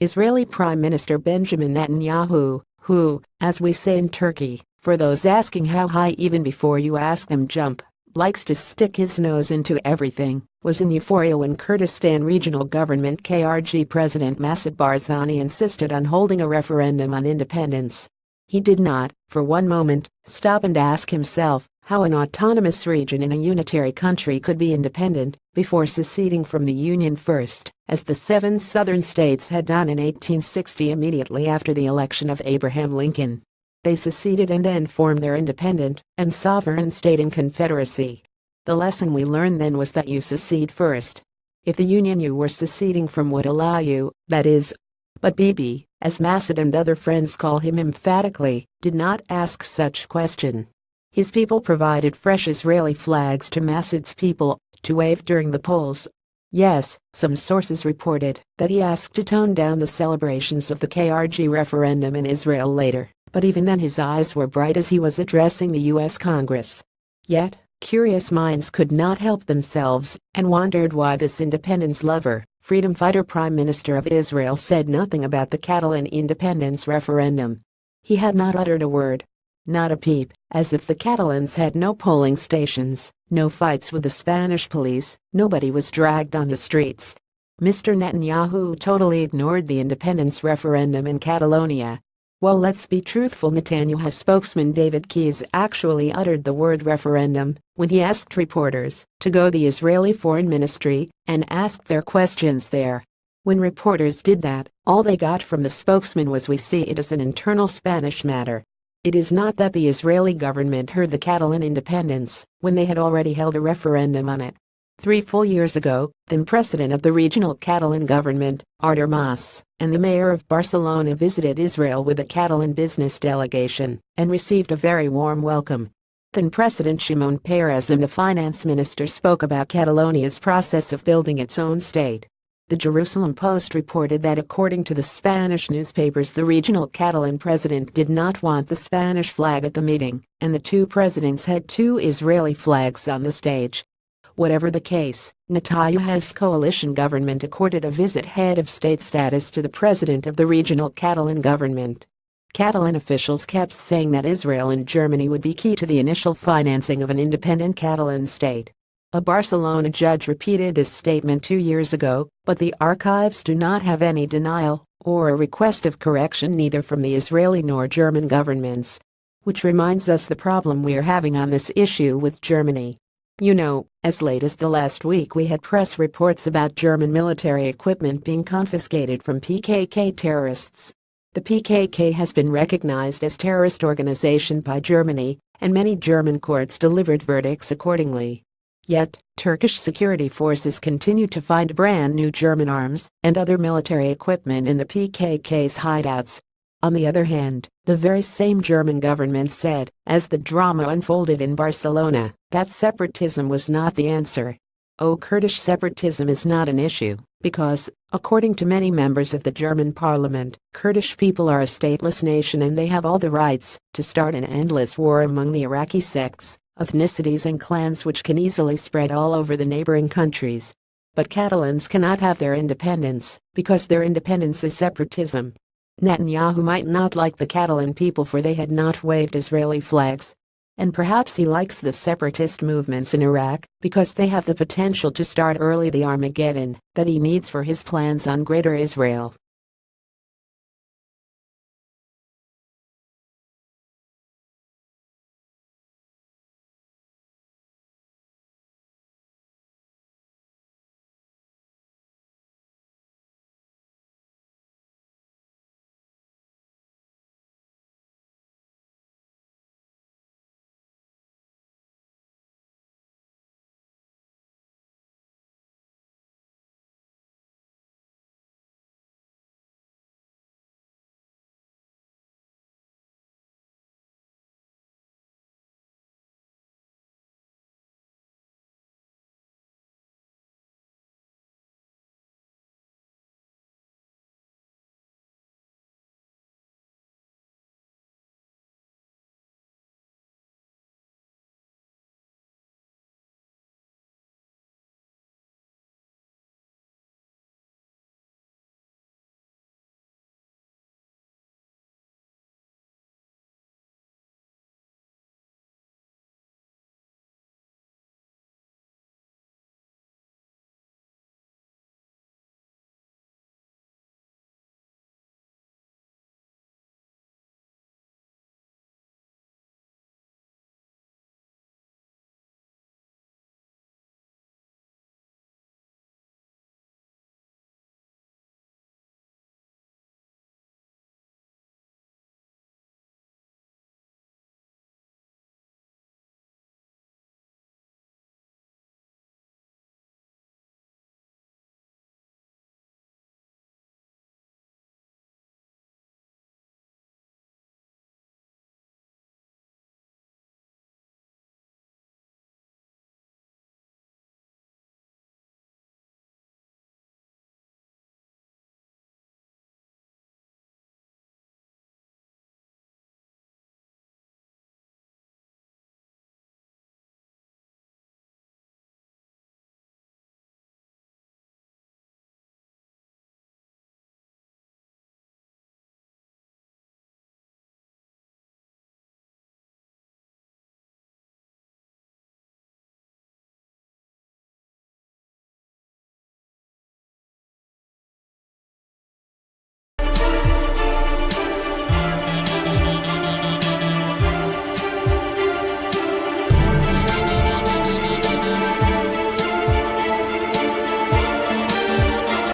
Israeli Prime Minister Benjamin Netanyahu, who, as we say in Turkey, for those asking how high even before you ask him jump, likes to stick his nose into everything, was in euphoria when Kurdistan Regional Government KRG President Massoud Barzani insisted on holding a referendum on independence. He did not, for one moment, stop and ask himself how an autonomous region in a unitary country could be independent before seceding from the Union first, as the 7 southern states had done in 1860 immediately after the election of Abraham Lincoln. They seceded and then formed their independent and sovereign state in Confederacy. The lesson we learned then was that you secede first. If the union you were seceding from would allow you, that is. But Bibi, as Massoud and other friends call him emphatically, did not ask such question. His people provided fresh Israeli flags to Massoud's people to wave during the polls. Yes, some sources reported that he asked to tone down the celebrations of the KRG referendum in Israel later, but even then his eyes were bright as he was addressing the U.S. Congress. Yet, curious minds could not help themselves and wondered why this independence lover, freedom fighter Prime Minister of Israel said nothing about the Catalan independence referendum. He had not uttered a word. Not a peep, as if the Catalans had no polling stations, no fights with the Spanish police, nobody was dragged on the streets. Mr. Netanyahu totally ignored the independence referendum in Catalonia. Well, let's be truthful, Netanyahu spokesman David Keyes actually uttered the word referendum when he asked reporters to go to the Israeli Foreign Ministry and ask their questions there. When reporters did that, all they got from the spokesman was "we see it as an internal Spanish matter." It is not that the Israeli government heard the Catalan independence when they had already held a referendum on it. 3 full years ago, then president of the regional Catalan government, Artur Mas, and the mayor of Barcelona visited Israel with a Catalan business delegation and received a very warm welcome. Then President Shimon Peres and the finance minister spoke about Catalonia's process of building its own state. The Jerusalem Post reported that according to the Spanish newspapers, the regional Catalan president did not want the Spanish flag at the meeting, and the 2 presidents had 2 Israeli flags on the stage. Whatever the case, Netanyahu's coalition government accorded a visit head of state status to the president of the regional Catalan government. Catalan officials kept saying that Israel and Germany would be key to the initial financing of an independent Catalan state. A Barcelona judge repeated this statement 2 years ago, but the archives do not have any denial or a request of correction neither from the Israeli nor German governments. Which reminds us the problem we are having on this issue with Germany. You know, as late as the last week we had press reports about German military equipment being confiscated from PKK terrorists. The PKK has been recognized as terrorist organization by Germany, and many German courts delivered verdicts accordingly. Yet, Turkish security forces continue to find brand new German arms and other military equipment in the PKK's hideouts. On the other hand, the very same German government said, as the drama unfolded in Barcelona, that separatism was not the answer. Oh, Kurdish separatism is not an issue, because, according to many members of the German parliament, Kurdish people are a stateless nation and they have all the rights to start an endless war among the Iraqi sects, ethnicities and clans which can easily spread all over the neighboring countries. But Catalans cannot have their independence, because their independence is separatism. Netanyahu might not like the Catalan people for they had not waved Israeli flags. And perhaps he likes the separatist movements in Iraq because they have the potential to start early the Armageddon that he needs for his plans on Greater Israel.